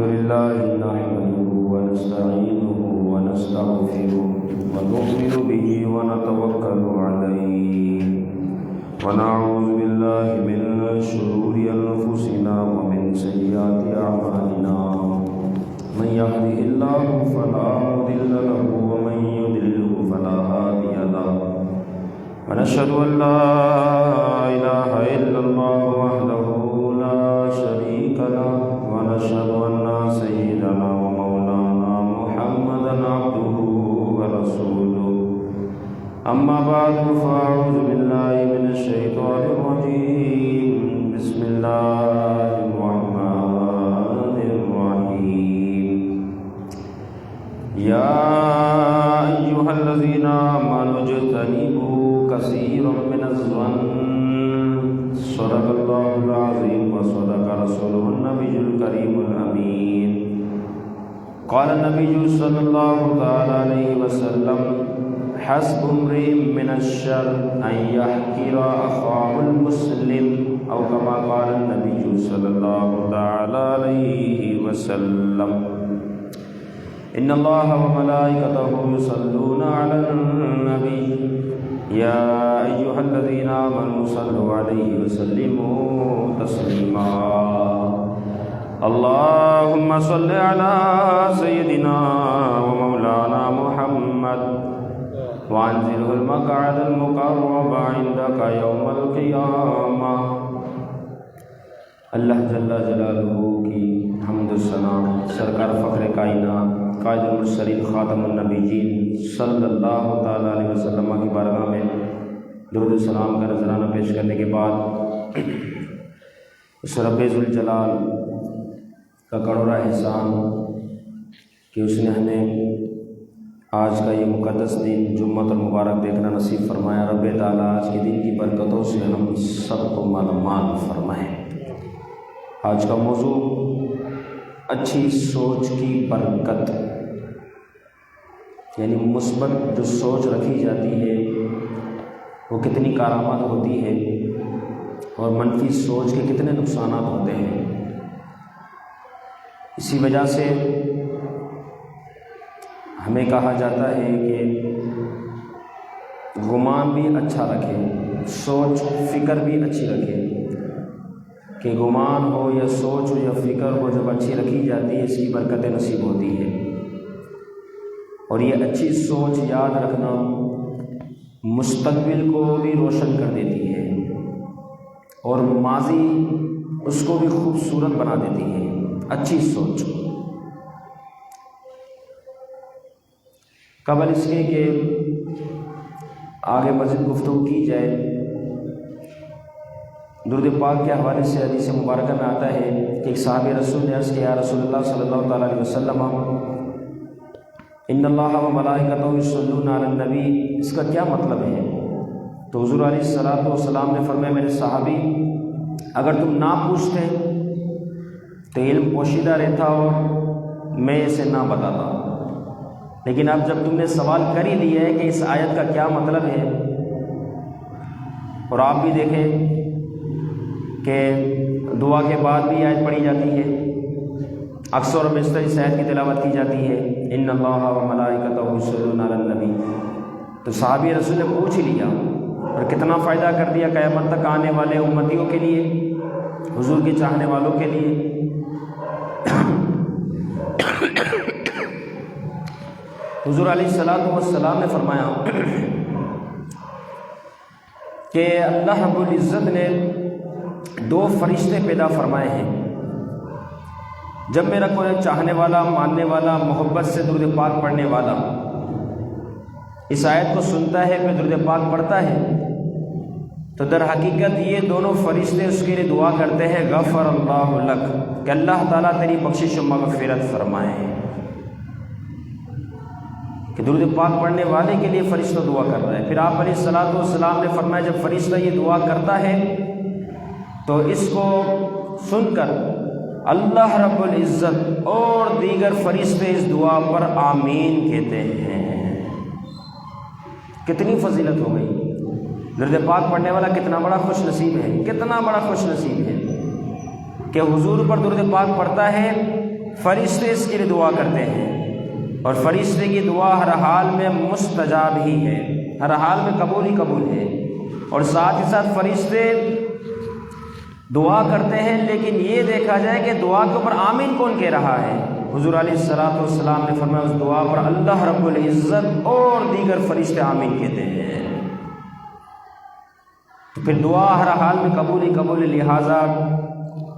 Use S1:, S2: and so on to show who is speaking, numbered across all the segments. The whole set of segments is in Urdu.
S1: لله نحمده ونستعينه ونستغفره ونؤمن به ونتوكل عليه ونعوذ بالله من شرور أنفسنا ومن سيئات أعمالنا من يهده الله فلا مضل له ومن يضلل فلا هادي له ونشهد أن لا إله إلا الله وحده لا شريك له ونشهد أن سيدنا ومولانا محمدا عبده ورسوله أما بعد فأعوذ بالله من الشيطان الرجيم بسم الله الرحمن الرحيم يا أيها الذين آمنوا اجتنبوا كثيرا من الظن صدق الله العظيم وصدق رسوله النبي الكريم الأمين قال النبي صلى الله تعالى عليه وسلم حسب امرئ من الشر أن يحقر أخاه المسلم أو كما قال النبي صلى الله تعالى عليه وسلم إن الله وملائكته يصلون على النبي يا أيها الذين آمنوا صلوا عليه وسلموا تسليما اللهم صل على سيدنا ومولانا محمد وانزله المقعد المقرب عندك يوم القيامة اللہ جل جلالہ کی حمد و ثنا سرکار فخر کائنات قائد المرسلین خاتم النبیین صلی اللہ تعالیٰ علیہ وسلم کی بارگاہ میں درود و سلام کا نذرانہ پیش کرنے کے بعد اس رب ذوالجلال کا کروڑا احسان کہ اس نے ہمیں آج کا یہ مقدس دن جمعۃ المبارک دیکھنا نصیب فرمایا۔ رب تعالیٰ آج کے دن کی برکتوں سے ہم سب کو مالامال فرمائیں۔ آج کا موضوع اچھی سوچ کی برکت، یعنی مثبت جو سوچ رکھی جاتی ہے وہ کتنی کارآمد ہوتی ہے اور منفی سوچ کے کتنے نقصانات ہوتے ہیں۔ اسی وجہ سے ہمیں کہا جاتا ہے کہ گمان بھی اچھا رکھے، سوچ فکر بھی اچھی رکھے، کہ گمان ہو یا سوچ ہو یا فکر ہو جب اچھی رکھی جاتی ہے اس کی برکتیں نصیب ہوتی ہے۔ اور یہ اچھی سوچ یاد رکھنا مستقبل کو بھی روشن کر دیتی ہے اور ماضی اس کو بھی خوبصورت بنا دیتی ہے۔ اچھی سوچ قبل اس کے کہ آگے مزید گفتگو کی جائے، درود پاک کے حوالے سے حدیث مبارکہ میں آتا ہے کہ ایک صحابی رسول نے عرض کیا، رسول اللہ صلی اللہ تعالیٰ علیہ وسلم ان اللہ و ملائکتہ یصلون علی النبی، اس کا کیا مطلب ہے؟ تو حضور علیہ الصلوۃ والسلام نے فرمایا، میرے صحابی اگر تم نہ پوچھتے تو علم پوشیدہ رہتا اور میں اسے نہ بتاتا، لیکن اب جب تم نے سوال کر ہی لیا ہے کہ اس آیت کا کیا مطلب ہے، اور آپ بھی دیکھیں کہ دعا کے بعد بھی آیت پڑھی جاتی ہے، اکثر و بیشتر اس آیت کی تلاوت کی جاتی ہے، ان اللہ و ملائکتہ یصلون علی النبی۔ تو صحابی رسول نے پوچھ ہی لیا اور کتنا فائدہ کر دیا قیامت تک آنے والے امتیوں کے لیے، حضور کے چاہنے والوں کے لیے۔ حضور علیہ السلام نے فرمایا کہ اللہ رب العزت نے دو فرشتے پیدا فرمائے ہیں، جب میرا کوئی چاہنے والا، ماننے والا، محبت سے درود پاک پڑھنے والا اس آیت کو سنتا ہے، پھر درود پاک پڑھتا ہے، تو در حقیقت یہ دونوں فرشتے اس کے لیے دعا کرتے ہیں، غفر اللہ لک، کہ اللہ تعالیٰ تیری بخشش و مغفرت فرمائے، کہ درود پاک پڑھنے والے کے لیے فرشتہ دعا کر رہا ہے۔ پھر آپ علیہ الصلوۃ والسلام نے فرمایا جب فرشتہ یہ دعا کرتا ہے تو اس کو سن کر اللہ رب العزت اور دیگر فرشتے اس دعا پر آمین کہتے ہیں۔ کتنی فضیلت ہو گئی، درود پاک پڑھنے والا کتنا بڑا خوش نصیب ہے، کتنا بڑا خوش نصیب ہے کہ حضور پر درود پاک پڑھتا ہے فرشتے اس کے لیے دعا کرتے ہیں، اور فرشتے کی دعا ہر حال میں مستجاب ہی ہے، ہر حال میں قبول ہی قبول ہے۔ اور ساتھ ہی ساتھ فرشتے دعا کرتے ہیں، لیکن یہ دیکھا جائے کہ دعا کے اوپر آمین کون کہہ رہا ہے۔ حضور علیہ الصلوۃ والسلام نے فرمایا اس دعا پر اللہ رب العزت اور دیگر فرشتے آمین کہتے ہیں۔ تو پھر دعا ہر حال میں قبول ہی قبول ہے، لہٰذا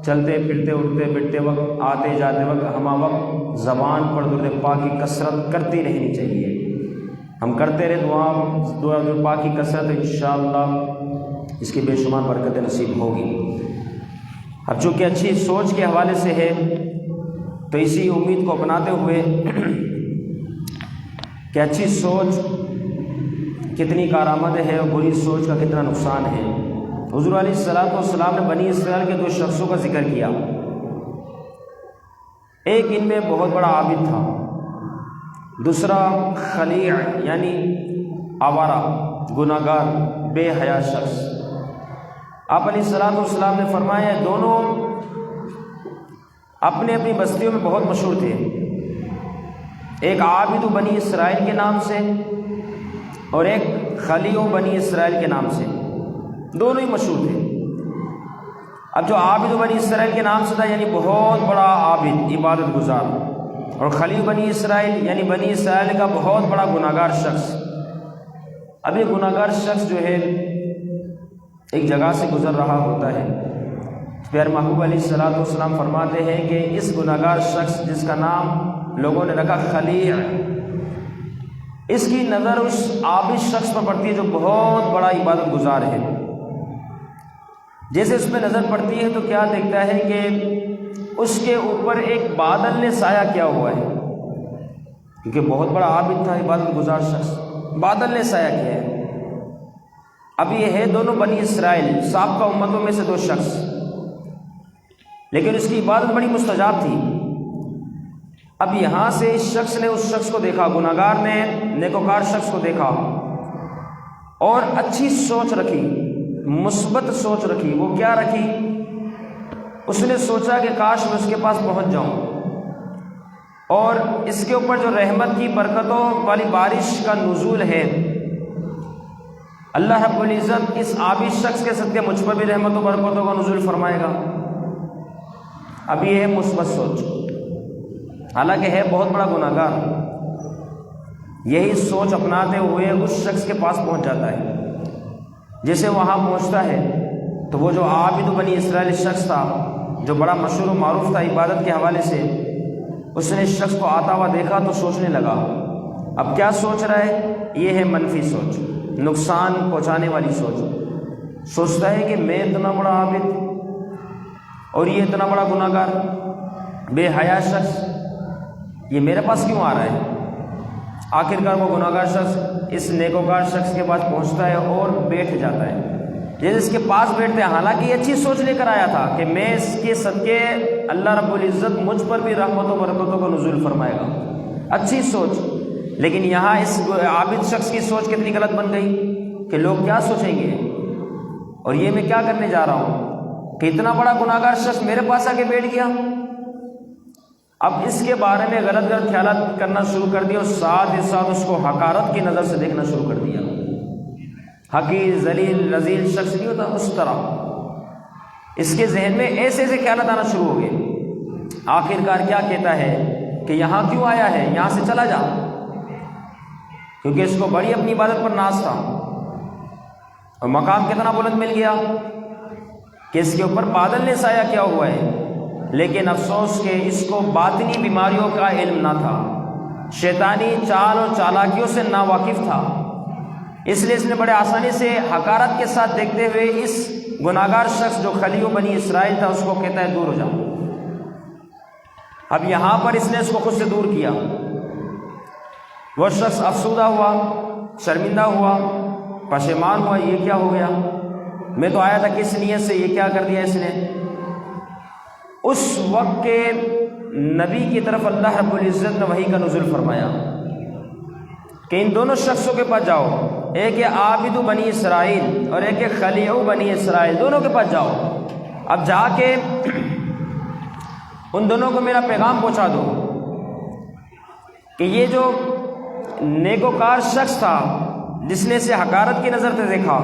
S1: چلتے پھرتے اٹھتے بیٹھتے وقت آتے جاتے وقت ہمہ وقت زبان پر درود پاک کی کثرت کرتی رہنی چاہیے۔ ہم کرتے رہے درود پاک کی کثرت، انشاءاللہ اس کی بے شمار برکت نصیب ہوگی۔ اب چونکہ اچھی سوچ کے حوالے سے ہے تو اسی امید کو اپناتے ہوئے کہ اچھی سوچ کتنی کارآمد ہے اور بری سوچ کا کتنا نقصان ہے، حضور علیہ الصلوۃ والسلام نے بنی اسرائیل کے 2 شخصوں کا ذکر کیا۔ ایک ان میں بہت بڑا عابد تھا، دوسرا خلیع یعنی آوارہ، گناہ گار، بے حیا شخص۔ آپ علیہ الصلوۃ والسلام نے فرمایا دونوں اپنے اپنی بستیوں میں بہت مشہور تھے، ایک عابد بنی اسرائیل کے نام سے اور ایک خلیع بنی اسرائیل کے نام سے، دونوں ہی مشہور تھے۔ اب جو عابد بنی اسرائیل کے نام سے تھا یعنی بہت بڑا عابد، عبادت گزار، اور خلیع بنی اسرائیل یعنی بنی اسرائیل کا بہت بڑا گناہ گار شخص۔ اب یہ گناہ گار شخص جو ہے ایک جگہ سے گزر رہا ہوتا ہے، پیارے محبوب علیہ الصلوۃ والسلام فرماتے ہیں کہ اس گناہ گار شخص جس کا نام لوگوں نے رکھا خلیع، اس کی نظر اس عابد شخص پر پڑتی ہے جو بہت بڑا عبادت گزار ہے۔ جیسے اس میں نظر پڑتی ہے تو کیا دیکھتا ہے کہ اس کے اوپر ایک بادل نے سایہ کیا ہوا ہے، کیونکہ بہت بڑا عابد تھا، عبادت گزار شخص، بادل نے سایہ کیا ہے۔ اب یہ ہے دونوں بنی اسرائیل، سابقہ امتوں میں سے 2 شخص، لیکن اس کی عبادت بڑی مستجاب تھی۔ اب یہاں سے اس شخص نے اس شخص کو دیکھا، گناہ گار نے نیکوکار شخص کو دیکھا اور اچھی سوچ رکھی، مثبت سوچ رکھی۔ وہ کیا رکھی؟ اس نے سوچا کہ کاش میں اس کے پاس پہنچ جاؤں اور اس کے اوپر جو رحمت کی برکتوں والی بارش کا نزول ہے، اللہ رب العزت اس عابد شخص کے صدقے مجھ پر بھی رحمت و برکتوں کا نزول فرمائے گا۔ اب یہ ہے مثبت سوچ، حالانکہ ہے بہت بڑا گناہ گار۔ یہی سوچ اپناتے ہوئے اس شخص کے پاس پہنچ جاتا ہے۔ جیسے وہاں پہنچتا ہے تو وہ جو عابد بنی اسرائیل شخص تھا، جو بڑا مشہور و معروف تھا عبادت کے حوالے سے، اس نے اس شخص کو آتا ہوا دیکھا تو سوچنے لگا۔ اب کیا سوچ رہا ہے؟ یہ ہے منفی سوچ، نقصان پہنچانے والی سوچ۔ سوچتا ہے کہ میں اتنا بڑا عابد اور یہ اتنا بڑا گناہ گار، بے حیا شخص، یہ میرے پاس کیوں آ رہا ہے؟ آخرکار وہ گناہ گار شخص اس نیکوکار شخص کے پاس پہنچتا ہے اور بیٹھ جاتا ہے۔ جیسے اس کے پاس بیٹھتے ہیں، حالانکہ یہ اچھی سوچ لے کر آیا تھا کہ میں اس کے صدقے اللہ رب العزت مجھ پر بھی رحمت و برکتوں کو نزول فرمائے گا، اچھی سوچ۔ لیکن یہاں اس عابد شخص کی سوچ کتنی غلط بن گئی کہ لوگ کیا سوچیں گے اور یہ میں کیا کرنے جا رہا ہوں کہ اتنا بڑا گناہ گار شخص میرے پاس آ کے بیٹھ گیا۔ اب اس کے بارے میں غلط غلط خیالات کرنا شروع کر دیا اور ساتھ ہی ساتھ اس کو حقارت کی نظر سے دیکھنا شروع کر دیا۔ حقیر، ذلیل، رذیل شخص نہیں ہوتا، اس طرح اس کے ذہن میں ایسے ایسے خیالات آنا شروع ہو گئے۔ آخرکار کیا کہتا ہے کہ یہاں کیوں آیا ہے، یہاں سے چلا جا، کیونکہ اس کو بڑی اپنی عبادت پر ناز تھا اور مقام کتنا بلند مل گیا کہ اس کے اوپر بادل نے سایہ کیا ہوا ہے۔ لیکن افسوس کہ اس کو باطنی بیماریوں کا علم نہ تھا، شیطانی چال اور چالاکیوں سے ناواقف تھا، اس لیے اس نے بڑے آسانی سے حقارت کے ساتھ دیکھتے ہوئے اس گناہ گار شخص جو خلیع بنی اسرائیل تھا اس کو کہتا ہے دور ہو جاؤ۔ اب یہاں پر اس نے اس کو خود سے دور کیا۔ وہ شخص افسردہ ہوا، شرمندہ ہوا، پشیمان ہوا، یہ کیا ہو گیا، میں تو آیا تھا کس نیت سے، یہ کیا کر دیا اس نے۔ اس وقت کے نبی کی طرف اللہ رب العزت نے وحی کا نزول فرمایا کہ ان دونوں شخصوں کے پاس جاؤ، ایک ہے عابد بنی اسرائیل اور ایک ہے خلیع بنی اسرائیل، دونوں کے پاس جاؤ۔ اب جا کے ان دونوں کو میرا پیغام پہنچا دو کہ یہ جو نیکوکار شخص تھا جس نے اسے حقارت کی نظر سے دیکھا،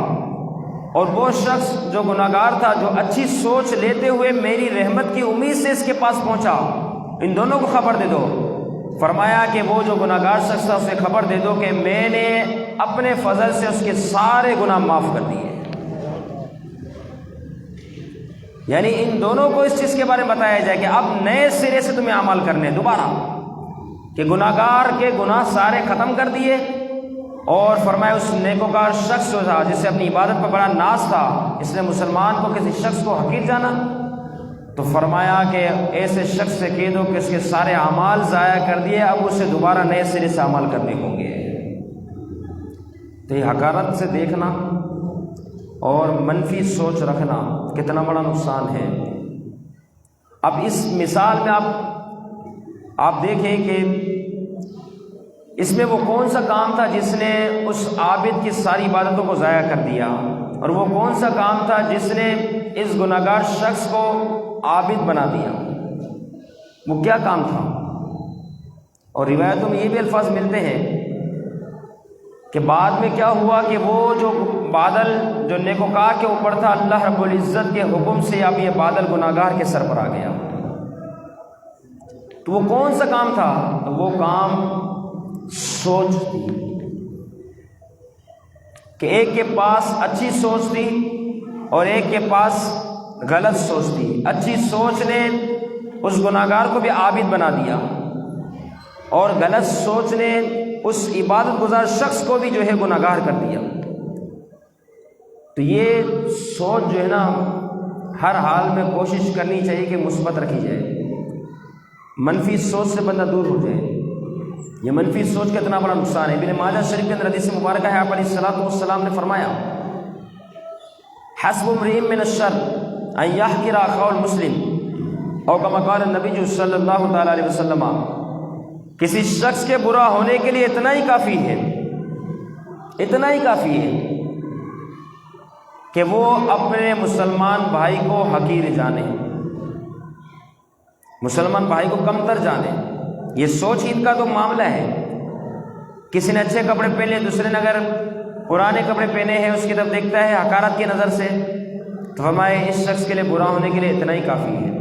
S1: اور وہ شخص جو گناہگار تھا جو اچھی سوچ لیتے ہوئے میری رحمت کی امید سے اس کے پاس پہنچا، ان دونوں کو خبر دے دو۔ فرمایا کہ وہ جو گناہگار شخص تھا اسے خبر دے دو کہ میں نے اپنے فضل سے اس کے سارے گناہ معاف کر دیے۔ یعنی ان دونوں کو اس چیز کے بارے میں بتایا جائے کہ اب نئے سرے سے تمہیں اعمال کرنے دوبارہ، کہ گناہگار کے گناہ سارے ختم کر دیے، اور فرمایا اس نیکوکار شخص جو تھا جس سے اپنی عبادت پر بڑا ناز تھا، اس نے مسلمان کو کسی شخص کو حقیر جانا، تو فرمایا کہ ایسے شخص سے کہہ دو کہ اس کے سارے اعمال ضائع کر دیے، اب اسے دوبارہ نئے سرے سے عمل کرنے ہوں گے۔ تو یہ حقارت سے دیکھنا اور منفی سوچ رکھنا کتنا بڑا نقصان ہے۔ اب اس مثال میں آپ دیکھیں کہ اس میں وہ کون سا کام تھا جس نے اس عابد کی ساری عبادتوں کو ضائع کر دیا، اور وہ کون سا کام تھا جس نے اس گناہگار شخص کو عابد بنا دیا، وہ کیا کام تھا؟ اور روایتوں میں یہ بھی الفاظ ملتے ہیں کہ بعد میں کیا ہوا کہ وہ جو بادل جو نیکوکار کے اوپر تھا، اللہ رب العزت کے حکم سے اب یہ بادل گناہگار کے سر پر آ گیا۔ تو وہ کون سا کام تھا؟ تو وہ کام سوچ تھی، کہ ایک کے پاس اچھی سوچ تھی اور ایک کے پاس غلط سوچ تھی۔ اچھی سوچ نے اس گناہگار کو بھی عابد بنا دیا، اور غلط سوچ نے اس عبادت گزار شخص کو بھی جو ہے گناہگار کر دیا۔ تو یہ سوچ جو ہے نا، ہر حال میں کوشش کرنی چاہیے کہ مثبت رکھی جائے، منفی سوچ سے بندہ دور ہو جائے۔ یہ منفی سوچ کا اتنا بڑا نقصان ہے۔ ابن ماجہ شریف کے اندر حدیث مبارکہ ہے، آپ علیہ الصلوۃ والسلام نے فرمایا، حسب امرئ من الشر ان یحقر اخاه المسلم، اور کما قال النبی صلی اللہ تعالی علیہ وسلم، کسی شخص کے برا ہونے کے لیے اتنا ہی کافی ہے، اتنا ہی کافی ہے کہ وہ اپنے مسلمان بھائی کو حقیر جانے، مسلمان بھائی کو کمتر جانے۔ یہ سوچ عید کا تو معاملہ ہے، کسی نے اچھے کپڑے پہنے، دوسرے نے اگر پرانے کپڑے پہنے ہیں اس کی طرف دیکھتا ہے حقارت کی نظر سے، تو ہمارے اس شخص کے لیے برا ہونے کے لیے اتنا ہی کافی ہے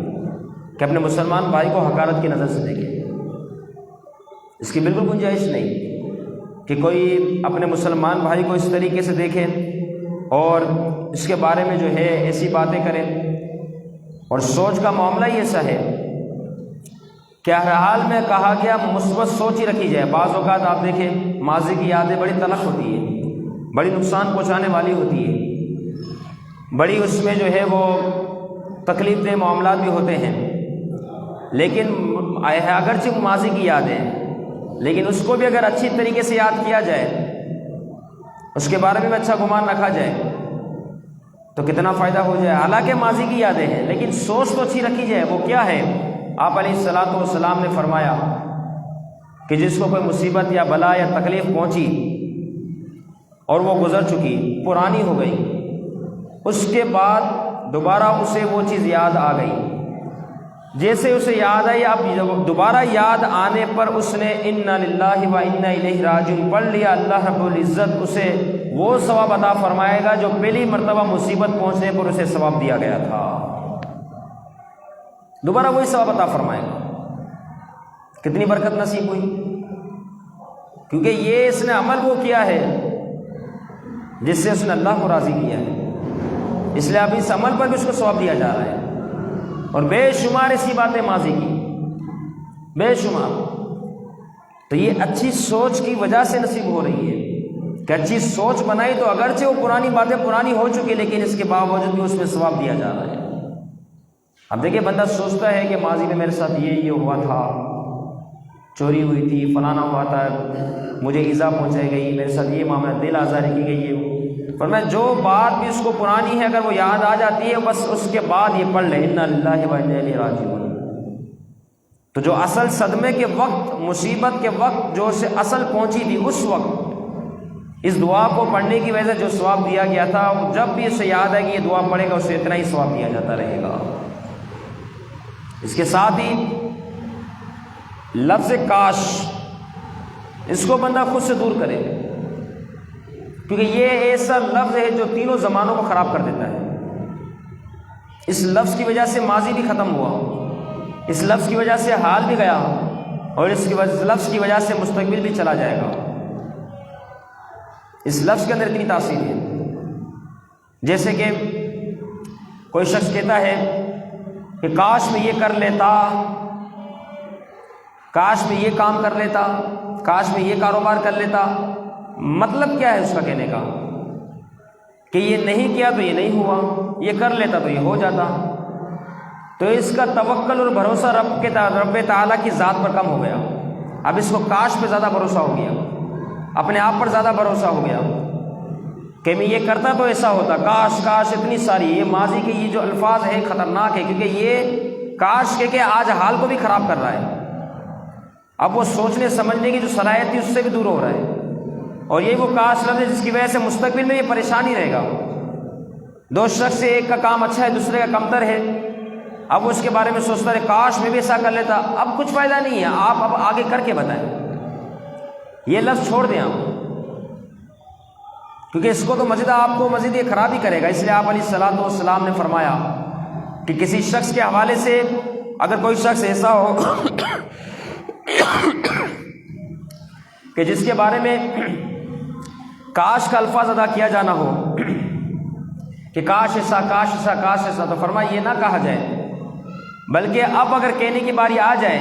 S1: کہ اپنے مسلمان بھائی کو حقارت کی نظر سے دیکھے۔ اس کی بالکل گنجائش نہیں کہ کوئی اپنے مسلمان بھائی کو اس طریقے سے دیکھے اور اس کے بارے میں جو ہے ایسی باتیں کرے۔ اور سوچ کا معاملہ ہی ایسا ہے کہ ہر حال میں کہا گیا مثبت سوچ ہی رکھی جائے۔ بعض اوقات آپ دیکھیں ماضی کی یادیں بڑی تلخ ہوتی ہے، بڑی نقصان پہنچانے والی ہوتی ہے، بڑی اس میں جو ہے وہ تکلیف دہ معاملات بھی ہوتے ہیں، لیکن اگرچہ ماضی کی یادیں، لیکن اس کو بھی اگر اچھی طریقے سے یاد کیا جائے، اس کے بارے میں اچھا گمان رکھا جائے تو کتنا فائدہ ہو جائے۔ حالانکہ ماضی کی یادیں ہیں لیکن سوچ تو اچھی رکھی جائے۔ وہ کیا ہے؟ آپ علیہ الصلوۃ والسلام نے فرمایا کہ جس کو کوئی مصیبت یا بلا یا تکلیف پہنچی اور وہ گزر چکی، پرانی ہو گئی، اس کے بعد دوبارہ اسے وہ چیز یاد آ گئی، جیسے اسے یاد آئی، اب دوبارہ یاد آنے پر اس نے انا للہ و انا الیہ راجعون پڑھ لیا، اللہ رب العزت اسے وہ ثواب عطا فرمائے گا جو پہلی مرتبہ مصیبت پہنچنے پر اسے ثواب دیا گیا تھا، دوبارہ وہی ثواب عطا فرمائے گا۔ کتنی برکت نصیب ہوئی، کیونکہ یہ اس نے عمل وہ کیا ہے جس سے اس نے اللہ کو راضی کیا ہے، اس لیے اب اس عمل پر بھی اس کو ثواب دیا جا رہا ہے۔ اور بے شمار ایسی باتیں ماضی کی، بے شمار، تو یہ اچھی سوچ کی وجہ سے نصیب ہو رہی ہے کہ اچھی سوچ بنائی تو اگرچہ وہ پرانی باتیں پرانی ہو چکی لیکن اس کے باوجود بھی اس میں ثواب دیا جا رہا ہے۔ اب دیکھیں بندہ سوچتا ہے کہ ماضی میں میرے ساتھ یہ ہوا تھا، چوری ہوئی تھی، فلانا ہوا تھا، مجھے ایذا پہنچائی گئی، میرے ساتھ یہ معاملہ، دل آزاری کی گئی ہے، پر میں جو بات بھی اس کو پرانی ہے اگر وہ یاد آ جاتی ہے بس اس کے بعد یہ پڑھ لے انا للہ و انا الیہ راجعون۔ تو جو اصل صدمے کے وقت، مصیبت کے وقت جو اسے اصل پہنچی تھی، اس وقت اس دعا کو پڑھنے کی وجہ سے جو ثواب دیا گیا تھا، جب بھی اسے یاد ہے کہ یہ دعا پڑھے گا اسے اتنا ہی ثواب دیا جاتا رہے گا۔ اس کے ساتھ ہی لفظ کاش، اس کو بندہ خود سے دور کرے، کیونکہ یہ ایسا لفظ ہے جو تینوں زمانوں کو خراب کر دیتا ہے۔ اس لفظ کی وجہ سے ماضی بھی ختم ہوا، اس لفظ کی وجہ سے حال بھی گیا، اور اس لفظ کی وجہ سے مستقبل بھی چلا جائے گا۔ اس لفظ کے اندر اتنی تاثیر ہے، جیسے کہ کوئی شخص کہتا ہے کہ کاش میں یہ کر لیتا، کاش میں یہ کام کر لیتا، کاش میں یہ کاروبار کر لیتا۔ مطلب کیا ہے اس کا کہنے کا؟ کہ یہ نہیں کیا تو یہ نہیں ہوا، یہ کر لیتا تو یہ ہو جاتا۔ تو اس کا توکل اور بھروسہ رب تعالیٰ کی ذات پر کم ہو گیا۔ اب اس کو کاش پہ زیادہ بھروسہ ہو گیا، اپنے آپ پر زیادہ بھروسہ ہو گیا کہ میں یہ کرتا تو ایسا ہوتا، کاش کاش اتنی ساری۔ یہ ماضی کے یہ جو الفاظ ہے خطرناک ہے، کیونکہ یہ کاش کہ آج حال کو بھی خراب کر رہا ہے۔ اب وہ سوچنے سمجھنے کی جو صلاحیت تھی اس سے بھی دور ہو رہا ہے، اور یہ وہ کاش لفظ ہے جس کی وجہ سے مستقبل میں یہ پریشانی رہے گا۔ دو شخص سے ایک کا کام اچھا ہے، دوسرے کا کمتر ہے، اب وہ اس کے بارے میں سوچتا ہے کاش میں بھی ایسا کر لیتا۔ اب کچھ فائدہ نہیں ہے، آپ اب آگے کر کے بتائیں، یہ لفظ چھوڑ دیں آپ، کیونکہ اس کو تو آپ کو مزید یہ خراب ہی کرے گا۔ اس لیے آپ علیہ الصلوۃ والسلام نے فرمایا کہ کسی شخص کے حوالے سے اگر کوئی شخص ایسا ہو کہ جس کے بارے میں کاش کا الفاظ ادا کیا جانا ہو کہ کاش ایسا کاش ایسا کاش ایسا، تو فرمایا یہ نہ کہا جائے، بلکہ اب اگر کہنے کی باری آ جائے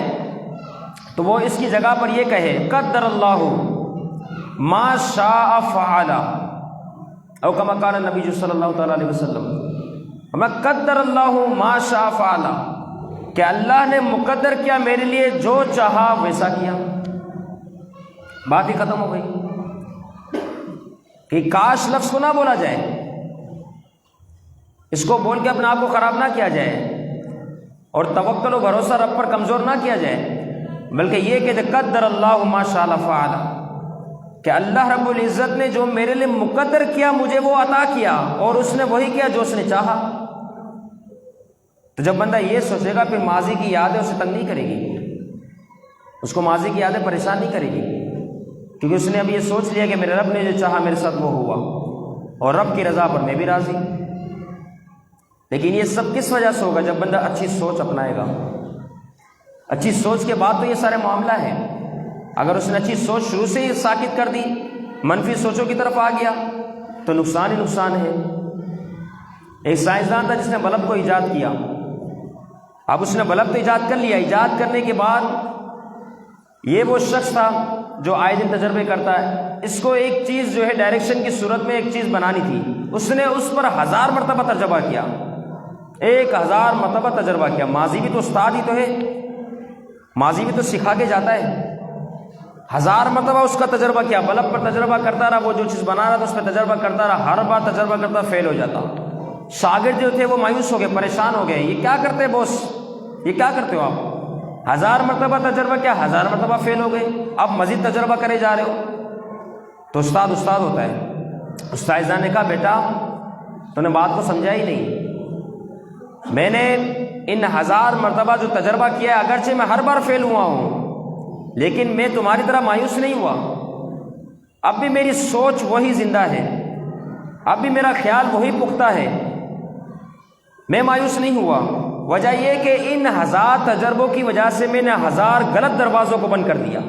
S1: تو وہ اس کی جگہ پر یہ کہے قدر اللہ ما شاء فعل، او کما قال نبی صلی اللہ تعالی علیہ وسلم، میں قدر اللہ ما شاء فعل، کہ اللہ نے مقدر کیا میرے لیے، جو چاہا ویسا کیا۔ بات ہی ختم ہو گئی کہ کاش لفظ کو نہ بولا جائے، اس کو بول کے اپنے آپ کو خراب نہ کیا جائے، اور توکل و بھروسہ رب پر کمزور نہ کیا جائے، بلکہ یہ کہ قدر اللہ ما شاء فعل، کہ اللہ رب العزت نے جو میرے لیے مقدر کیا مجھے وہ عطا کیا، اور اس نے وہی کیا جو اس نے چاہا۔ تو جب بندہ یہ سوچے گا پھر ماضی کی یادیں اسے تنگ نہیں کرے گی، اس کو ماضی کی یادیں پریشان نہیں کرے گی، کیونکہ اس نے اب یہ سوچ لیا کہ میرے رب نے جو چاہا میرے ساتھ وہ ہوا، اور رب کی رضا پر میں بھی راضی۔ لیکن یہ سب کس وجہ سے ہوگا؟ جب بندہ اچھی سوچ اپنائے گا۔ اچھی سوچ کے بعد تو یہ سارے معاملہ ہے۔ اگر اس نے اچھی سوچ شروع سے ہی ساکت کر دی، منفی سوچوں کی طرف آ گیا، تو نقصان ہی نقصان ہے۔ ایک سائنسدان تھا جس نے بلب کو ایجاد کیا۔ اب اس نے بلب تو ایجاد کر لیا، ایجاد کرنے کے بعد یہ وہ شخص تھا جو آئے دن تجربے کرتا ہے، اس کو ایک چیز جو ہے ڈائریکشن کی صورت میں ایک چیز بنانی تھی، اس نے اس پر 1000 مرتبہ تجربہ کیا، 1000 مرتبہ تجربہ کیا۔ ماضی بھی تو استاد ہی تو ہے، ماضی بھی تو سکھا کے جاتا ہے۔ 1000 مرتبہ اس کا تجربہ کیا، بلب پر تجربہ کرتا رہا، وہ جو چیز بنا رہا تھا اس پہ تجربہ کرتا رہا، ہر بار تجربہ کرتا فیل ہو جاتا۔ شاگرد جو تھے وہ مایوس ہو گئے، پریشان ہو گئے، یہ کیا کرتے بوس، یہ کیا کرتے ہو آپ؟ 1000 مرتبہ تجربہ کیا، 1000 مرتبہ فیل ہو گئے، اب مزید تجربہ کرے جا رہے ہو۔ تو استاد ہوتا ہے۔ استاد نے کہا بیٹا تو نے بات کو سمجھا ہی نہیں، میں نے ان 1000 مرتبہ جو تجربہ کیا ہے، اگرچہ میں ہر بار فیل ہوا ہوں، لیکن میں تمہاری طرح مایوس نہیں ہوا، اب بھی میری سوچ وہی زندہ ہے، اب بھی میرا خیال وہی پختہ ہے، میں مایوس نہیں ہوا۔ وجہ یہ کہ ان 1000 تجربوں کی وجہ سے میں نے 1000 غلط دروازوں کو بند کر دیا،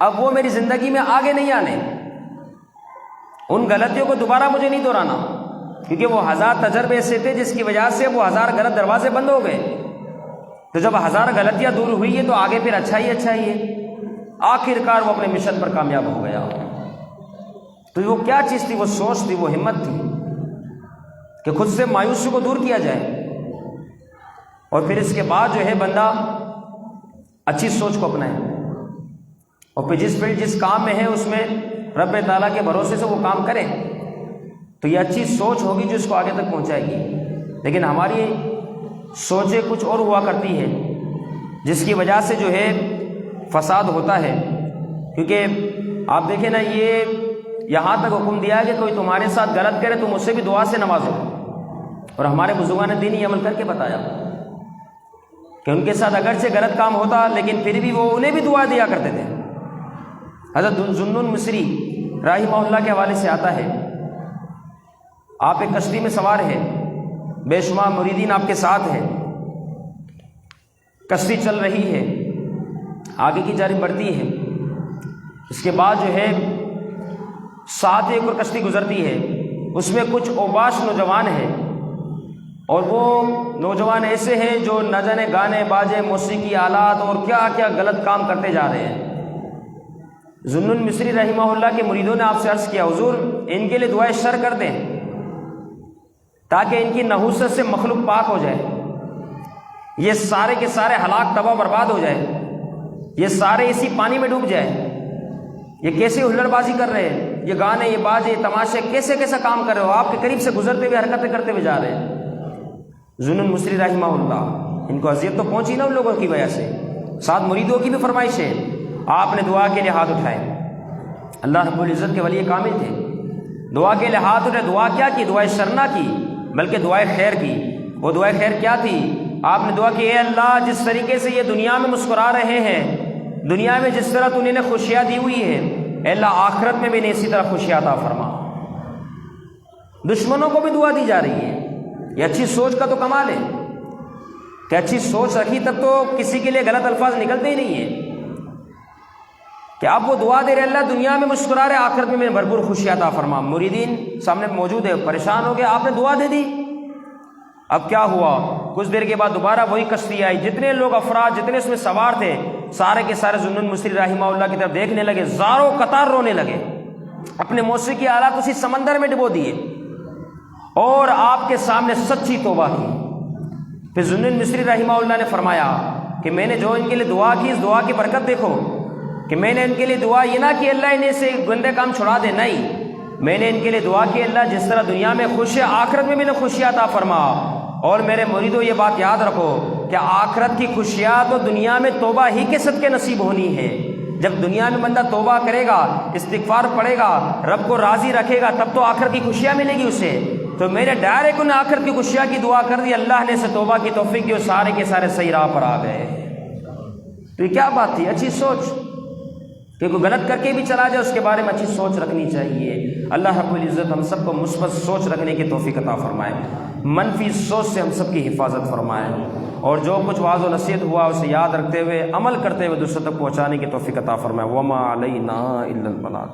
S1: اب وہ میری زندگی میں آگے نہیں آنے، ان غلطیوں کو دوبارہ مجھے نہیں دہرانا، کیونکہ وہ 1000 تجربے ایسے تھے جس کی وجہ سے وہ 1000 غلط دروازے بند ہو گئے۔ تو جب 1000 غلطیاں دور ہوئی ہے تو آگے پھر اچھا ہی ہے۔ آخر کار وہ اپنے مشن پر کامیاب ہو گیا۔ تو وہ کیا چیز تھی؟ وہ سوچ تھی، وہ ہمت تھی کہ خود سے مایوسی کو دور کیا جائے، اور پھر اس کے بعد جو ہے بندہ اچھی سوچ کو اپنائے، اور پھر جس کام میں ہے اس میں رب تعالیٰ کے بھروسے سے وہ کام کرے، تو یہ اچھی سوچ ہوگی جو اس کو آگے تک پہنچائے گی۔ لیکن ہماری سوچیں کچھ اور ہوا کرتی ہے، جس کی وجہ سے جو ہے فساد ہوتا ہے۔ کیونکہ آپ دیکھیں نا، یہ یہاں تک حکم دیا ہے کہ کوئی تمہارے ساتھ غلط کرے تم اسے بھی دعا سے نوازو، اور ہمارے بزرگان نے دینی عمل کر کے بتایا کہ ان کے ساتھ اگرچہ غلط کام ہوتا لیکن پھر بھی وہ انہیں بھی دعا دیا کرتے تھے۔ حضرت ذوالنون مصری رحمہ اللہ کے حوالے سے آتا ہے، آپ ایک کشتی میں سوار ہے، بے شمار مریدین آپ کے ساتھ ہیں، کشتی چل رہی ہے، آگے کی جانب بڑھتی ہے، اس کے بعد جو ہے 7 ایک اور کشتی گزرتی ہے، اس میں کچھ اوباش نوجوان ہیں، اور وہ نوجوان ایسے ہیں جو نہ جانے گانے باجے موسیقی آلات اور کیا کیا غلط کام کرتے جا رہے ہیں۔ ذوالنون مصری رحمہ اللہ کے مریدوں نے آپ سے عرض کیا، حضور ان کے لیے دعائے شر کر دیں تاکہ ان کی نحوست سے مخلوق پاک ہو جائے، یہ سارے کے سارے ہلاک تباہ برباد ہو جائے، یہ سارے اسی پانی میں ڈوب جائے۔ یہ کیسے ہلڑ بازی کر رہے ہیں، یہ گانے یہ باجے یہ تماشے کیسے کیسا کام کر رہے ہو، آپ کے قریب سے گزرتے ہوئے حرکتیں کرتے ہوئے جا رہے ہیں۔ ذوالنون مصری رحمہ اللہ، ان کو اذیت تو پہنچی نا ان لوگوں کی وجہ سے، ساتھ مریدوں کی بھی فرمائش ہے، آپ نے دعا کے لیے ہاتھ اٹھائے، اللہ رب العزت کے ولی کامل تھے، دعا کے لیے ہاتھ اٹھائے، دعا کیا کی؟ دعائے شر نہ کی بلکہ دعائے خیر کی۔ وہ دعائے خیر کیا تھی؟ آپ نے دعا کی، اے اللہ جس طریقے سے یہ دنیا میں مسکرا رہے ہیں، دنیا میں جس طرح تو انہیں خوشیاں دی ہوئی ہے، اے اللہ آخرت میں بھی انہیں اسی طرح خوشیاں عطا فرما۔ دشمنوں کو بھی دعا دی جا رہی ہے، یہ اچھی سوچ کا تو کمال ہے کہ اچھی سوچ رکھی تب تو کسی کے لیے غلط الفاظ نکلتے ہی نہیں ہیں، کہ آپ وہ دعا دے رہے اللہ دنیا میں مسکرا رہے آخرت میں بھرپور خوشی عطا فرما۔ مریدین سامنے موجود ہے، پریشان ہو گئے، آپ نے دعا دے دی۔ اب کیا ہوا؟ کچھ دیر کے بعد دوبارہ وہی کشتی آئی، جتنے لوگ افراد جتنے اس میں سوار تھے سارے کے سارے ذوالنون مصری رحمہ اللہ کی طرف دیکھنے لگے، زاروں قطار رونے لگے، اپنے موسیقی آلات اسی سمندر میں ڈبو دیے اور آپ کے سامنے سچی توبہ کی۔ پھر ذوالنون مصری رحمہ اللہ نے فرمایا کہ میں نے جو ان کے لیے دعا کی، اس دعا کی برکت دیکھو، کہ میں نے ان کے لیے دعا یہ نہ کہ اللہ انہیں سے گندے کام چھڑا دے، نہیں، میں نے ان کے لیے دعا کی اللہ جس طرح دنیا میں خوش ہے آخرت میں بھی انہیں خوشیاں عطا فرما۔ اور میرے مریدوں یہ بات یاد رکھو کہ آخرت کی خوشیاں تو دنیا میں توبہ ہی کے صدقے نصیب ہونی ہے۔ جب دنیا میں بندہ توبہ کرے گا، استغفار پڑھے گا، رب کو راضی رکھے گا، تب تو آخرت کی خوشیاں ملے گی اسے۔ تو میں نے ڈائریکٹ انہیں آخرت کی خوشیاں کی دعا کر دی، اللہ نے اسے توبہ کی توفیق دی اور سارے کے سارے صحیح راہ پر آ گئے۔ تو یہ کیا بات تھی؟ اچھی سوچ، کہ کوئی غلط کر کے بھی چلا جائے اس کے بارے میں اچھی سوچ رکھنی چاہیے۔ اللہ رب العزت ہم سب کو مثبت سوچ رکھنے کی توفیق عطا فرمائے، منفی سوچ سے ہم سب کی حفاظت فرمائے، اور جو کچھ واعظ و نصیحت ہوا اسے یاد رکھتے ہوئے عمل کرتے ہوئے دوسروں تک پہنچانے کی توفیق عطا فرمائے۔ وما علینا الا البلاغ۔